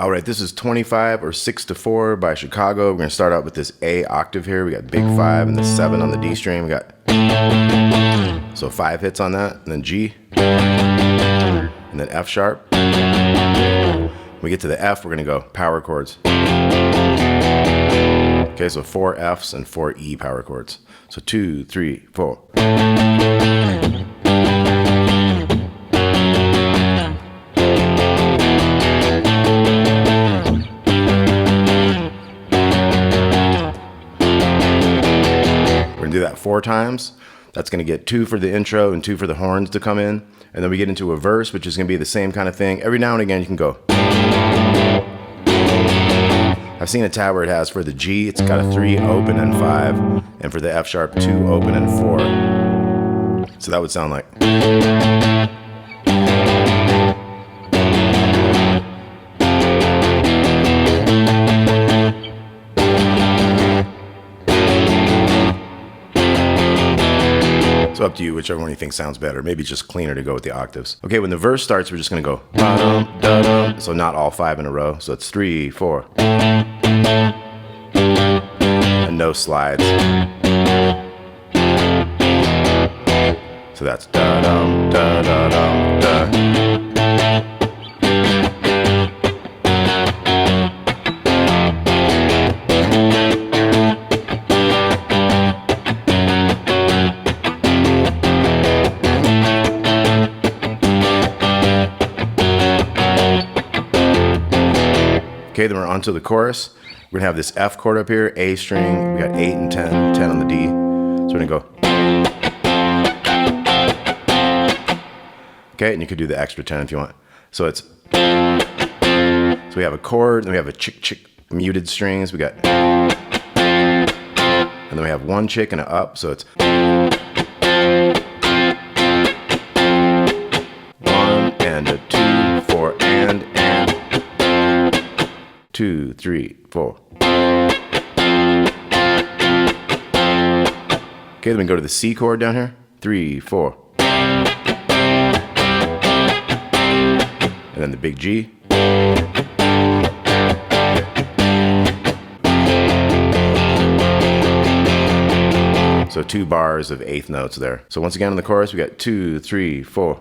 All right, this is 25 or 6/4 by Chicago. We're gonna start out with this A octave here. We got big 5 and the 7 on the D string. We got, so 5 hits on that, and then G, and then F sharp. When we get to the F, we're gonna go power chords. Okay, so 4 Fs and 4 E power chords. So 2, 3, 4. Do that 4 times. That's going to get 2 for the intro and 2 for the horns to come in, and then we get into a verse, which is going to be the same kind of thing. Every now and again you can go. I've seen a tab where it has for the G, it's got a 3 open and 5, and for the F sharp 2 open and 4. So that would sound like. So up to you, whichever one you think sounds better. Maybe it's just cleaner to go with the octaves. Okay, when the verse starts, we're just gonna go ba-dum, da-dum. So not all 5 in a row. So it's 3, 4. And no slides. So that's da-dum, da-da-dum, da. Okay, then we're on to the chorus. We're gonna have this F chord up here, A string, we got 8 and 10, 10 on the D. So we're gonna go. Okay, and you could do the extra 10 if you want. So it's, so we have a chord, then we have a chick chick muted strings, we got, and then we have 1 chick and an up, so it's 1 and a 2, 4 and 2, 3, 4. Okay, then we go to the C chord down here. 3, 4. And then the big G. So 2 bars of 8th notes there. So once again on the chorus, we got 2, 3, 4.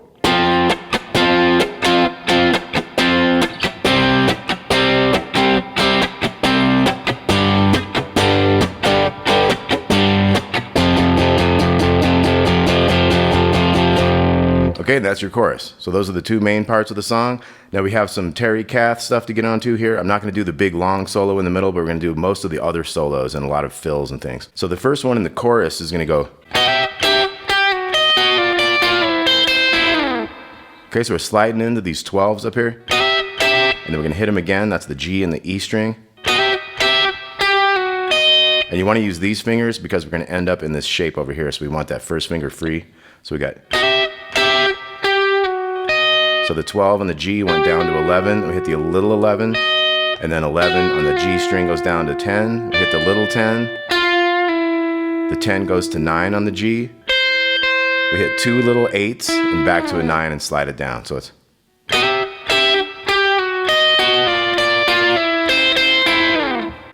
Okay, that's your chorus. So those are the 2 main parts of the song. Now we have some Terry Kath stuff to get onto here. I'm not going to do the big long solo in the middle, but we're going to do most of the other solos and a lot of fills and things. So the first one in the chorus is going to go. Okay, so we're sliding into these 12s up here. And then we're going to hit them again. That's the G and the E string. And you want to use these fingers because we're going to end up in this shape over here. So we want that first finger free. So we got. So the 12 on the G went down to 11. We hit the little 11. And then 11 on the G string goes down to 10. We hit the little 10. The 10 goes to 9 on the G. We hit 2 little 8s and back to a 9 and slide it down. So it's.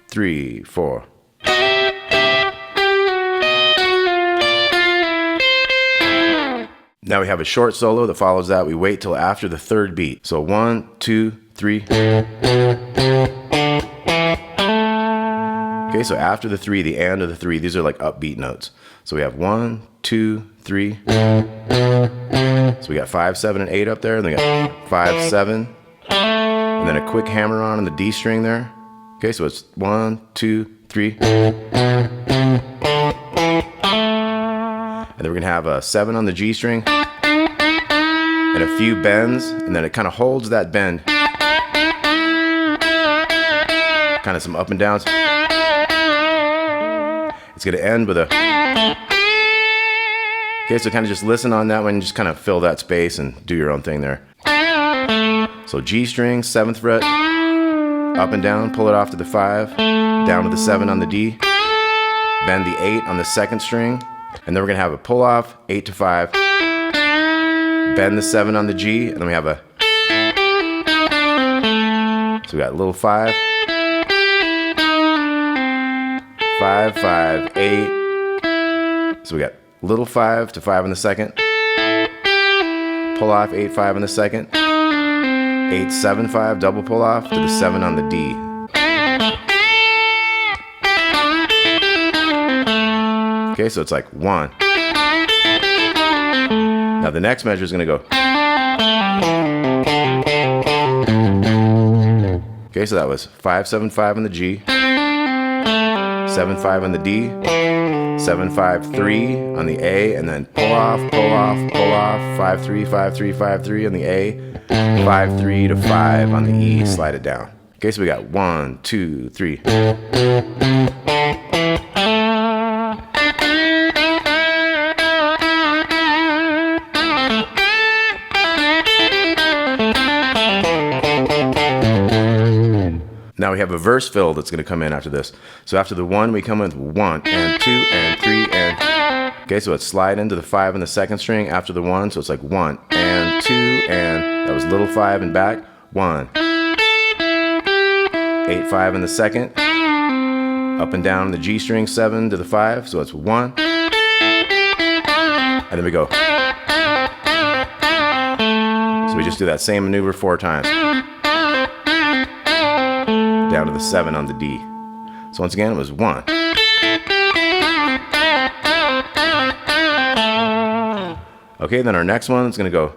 Three, 4. Now we have a short solo that follows that. We wait till after the 3rd beat. So 1, 2, 3. Okay, so after the 3, the and of the 3, these are like upbeat notes. So we have 1, 2, 3. So we got 5, 7, and 8 up there. And then we got 5, 7. And then a quick hammer on the D string there. Okay, so it's 1, 2, 3. And then we're gonna have a 7 on the G string and a few bends, and then it kind of holds that bend. Kind of some up and downs. It's gonna end with a. Okay, so kind of just listen on that one, just kind of fill that space and do your own thing there. So G string, 7th fret, up and down, pull it off to the 5, down to the 7 on the D, bend the 8 on the 2nd string. And then we're gonna have a pull off, 8 to 5, bend the 7 on the G, and then we have a So we got little 5, 5, 5, 8. So we got little 5 to 5 in the second. Pull off 8, 5 in the second. 8, 7, 5, double pull off to the 7 on the D. Okay, so it's like 1. Now the next measure is going to go. Okay, so that was 5, 7, 5 on the G, 7, 5 on the D, 7, 5, 3 on the A, and then pull off, pull off, pull off, 5, 3, 5, 3, 5, 3 on the A, 5, 3 to 5 on the E, slide it down. Okay, so we got 1, 2, 3. Now we have a verse fill that's going to come in after this. So after the 1, we come with 1 and 2 and 3 and... Okay, so it's slide into the 5 in the second string after the 1. So it's like 1 and 2 and... That was little 5 and back. 1. 8, 5 in the second. Up and down the G string, 7 to the 5. So it's 1. And then we go. So we just do that same maneuver 4 times. Down to the 7 on the D. So once again, it was 1. Okay, then our next one is going to go.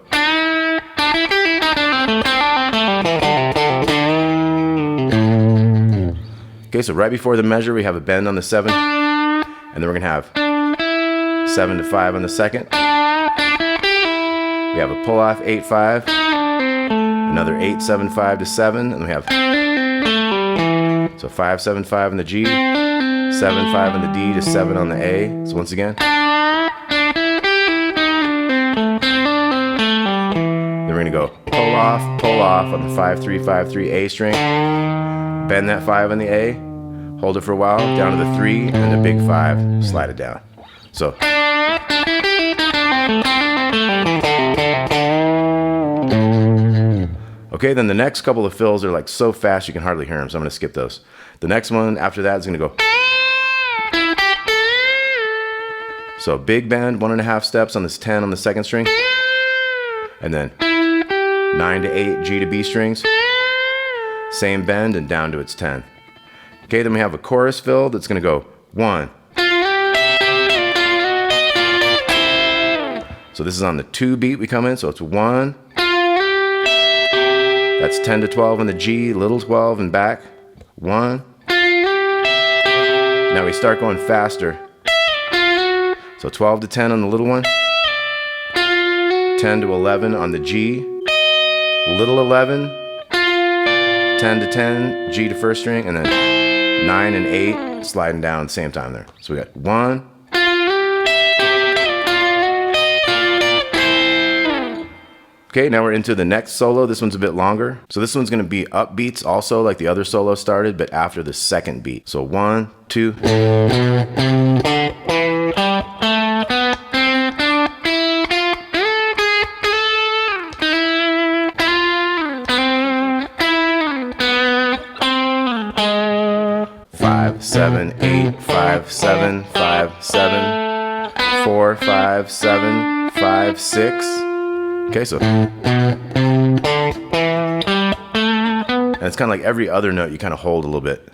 Okay, so right before the measure, we have a bend on the 7. And then we're going to have 7 to 5 on the second. We have a pull off 8, 5. Another 8, 7, 5 to 7. And we have... So 5, 7, 5 on the G, 7, 5 on the D to 7 on the A. So once again. Then we're going to go pull off on the 5, 3, 5, 3 A string. Bend that 5 on the A. Hold it for a while, down to the 3 and the big 5. Slide it down. So. Okay, then the next couple of fills are like so fast you can hardly hear them, so I'm going to skip those. The next one after that is going to go. So big bend, 1.5 steps on this 10 on the second string. And then 9 to 8 G to B strings. Same bend and down to its 10. Okay, then we have a chorus fill that's going to go 1. So this is on the 2 beat we come in, so it's 1. That's 10 to 12 on the G, little 12 and back. 1. Now we start going faster. So 12 to 10 on the little one. 10 to 11 on the G. Little 11. 10 to 10, G to first string, and then 9 and 8 sliding down at the same time there. So we got 1. Okay, now we're into the next solo. This one's a bit longer. So this one's going to be upbeats also like the other solo started, but after the second beat. So 1, 2. Five, 7, 8, 5, 7, 5, 7, 4, 5, 7, 5, 6. Okay, so. And it's kind of like every other note you kind of hold a little bit.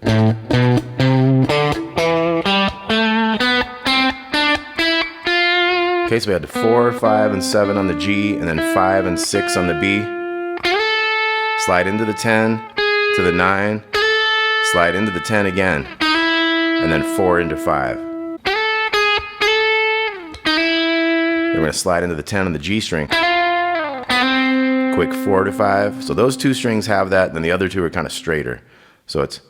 Okay, so we had the 4, 5, and 7 on the G, and then 5 and 6 on the B. Slide into the 10, to the 9, slide into the 10 again, and then 4 into 5. Then we're going to slide into the 10 on the G string. Quick 4 to 5. So those 2 strings have that, then the other 2 are kind of straighter. So it's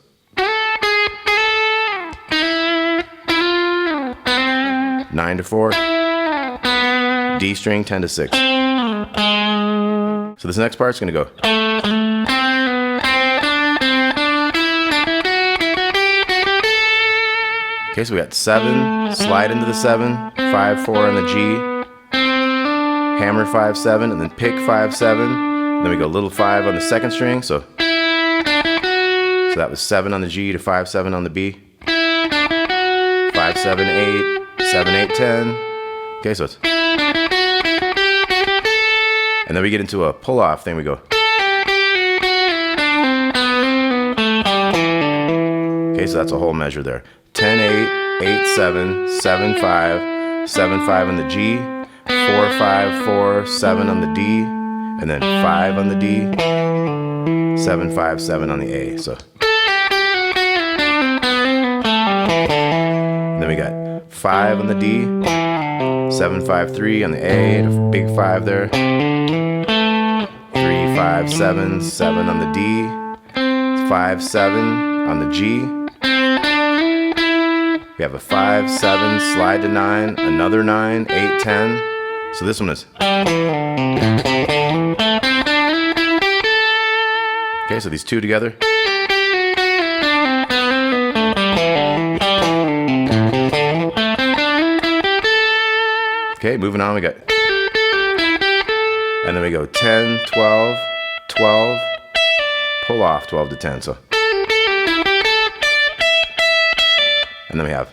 9 to 4, D string 10 to 6. So this next part's gonna go. Okay, so we got 7, slide into the 7, 5, 4 on the G. Hammer 5, 7, and then pick 5, 7. Then we go little 5 on the second string, so. And So that was 7 on the G to 5, 7 on the B. 5, 7, 8, 7, 8, 10. Okay, so it's. And then we get into a pull-off thing. We go. Okay, so that's a whole measure there. 10, 8, 8, 7, 7, 5, 7, 5 on the G, 4, 5, 4, 7 on the D, and then 5 on the D, 7, 5, 7 on the A. So then we got 5 on the D, 7, 5, 3 on the A, and a big 5 there. 3, 5, 7, 7 on the D, 5, 7 on the G. We have a 5, 7, slide to 9, another 9, 8, 10. So this one is. Okay, so these two together. Okay, moving on, we got. And then we go 10, 12, 12, pull off 12 to 10. So. And then we have.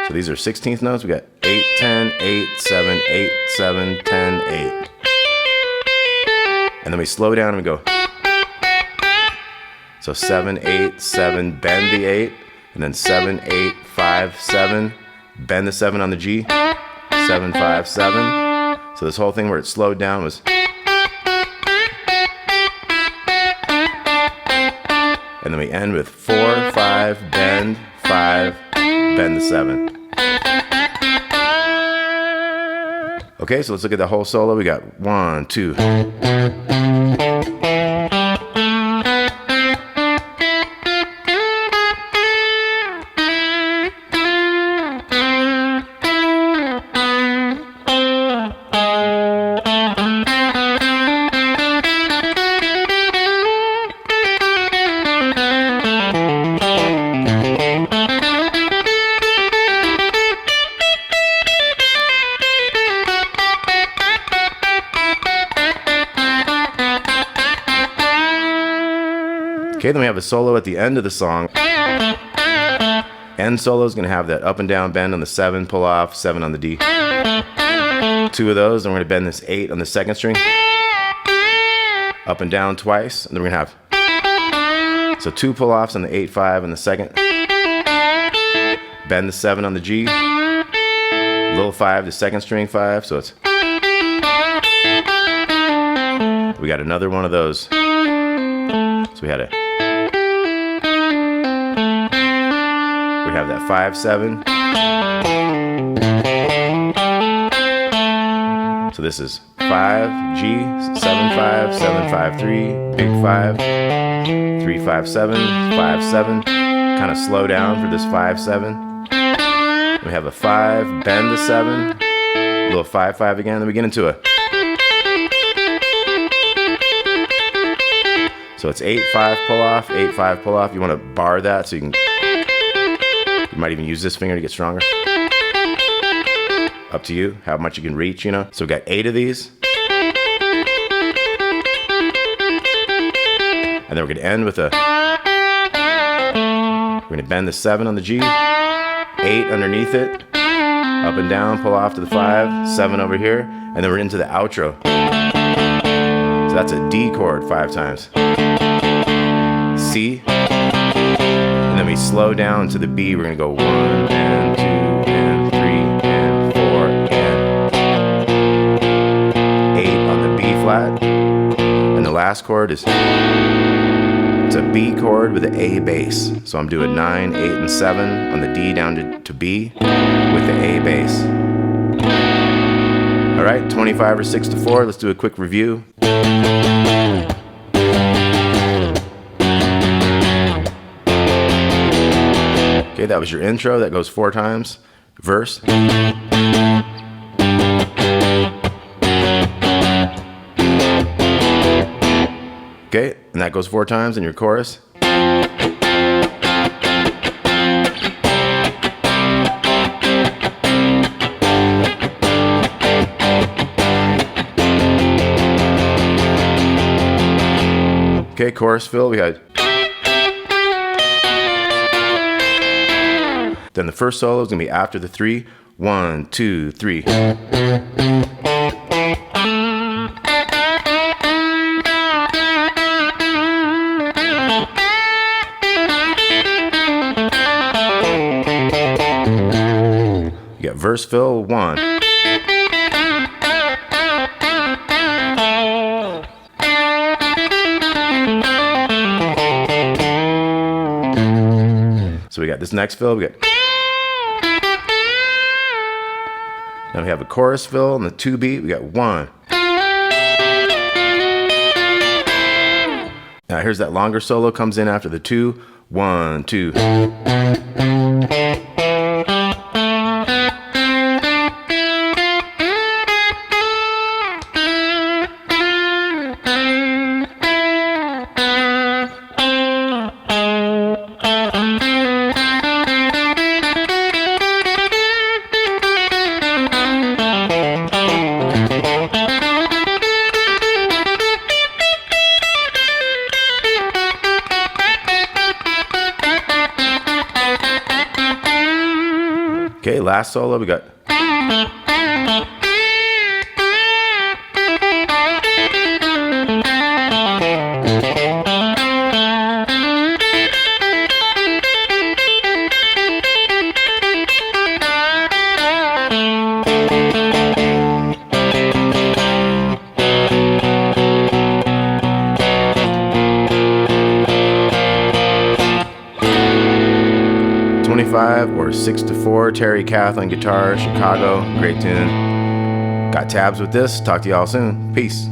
So these are 16th notes. We got 8, 10, 8, 7, 8, 7, 10, 8. And then we slow down and we go. So 7, 8, 7, bend the 8. And then 7, 8, 5, 7. Bend the 7 on the G. 7, 5, 7. So this whole thing where it slowed down was. And then we end with 4, 5, bend, 5, bend the 7. Okay, so let's look at the whole solo. We got 1, 2. Okay, then we have a solo at the end of the song. End solo is going to have that up and down bend on the 7, pull off, 7 on the D. 2 of those, and we're going to bend this 8 on the second string. Up and down twice, and then we're going to have. So 2 pull offs on the 8, 5 on the second. Bend the 7 on the G. Little 5, the second string 5, so it's. We got another one of those. So we had a. We have that 5, 7. So this is 5, G, 7, 5, 7, 5, 3, big 5, 3, 5, 7, 5, 7. Kind of slow down for this 5, 7. We have a 5, bend the 7, little 5, 5 again. Then we get into a. So it's 8, 5 pull off, 8, 5 pull off. You want to bar that so you can. You might even use this finger to get stronger. Up to you, how much you can reach, you know. So we got 8 of these. And then we're gonna end with a. We're gonna bend the 7 on the G, 8 underneath it, up and down, pull off to the 5, 7 over here, and then we're into the outro. So that's a D chord 5 times. C. And then we slow down to the B. We're gonna go 1 and 2 and 3 and 4 and 8 on the B flat. And the last chord is. It's a B chord with an A bass. So I'm doing 9, 8, and 7 on the D down to B with the A bass. All right, 25 or 6 to 4. Let's do a quick review. Okay, that was your intro. That goes 4 times. Verse. Okay, and that goes 4 times in your chorus. Okay, chorus fill, we had. Then the first solo is gonna be after the 3. 1, 2, 3. You got verse fill, 1. So we got this next fill, we got. Then we have a chorus fill and the 2 beat, we got 1. Now here's that longer solo comes in after the 2. 1, 2. Okay, last solo we got. Or 6-4, Terry, Kath on guitar, Chicago, great tune. Got tabs with this. Talk to y'all soon. Peace.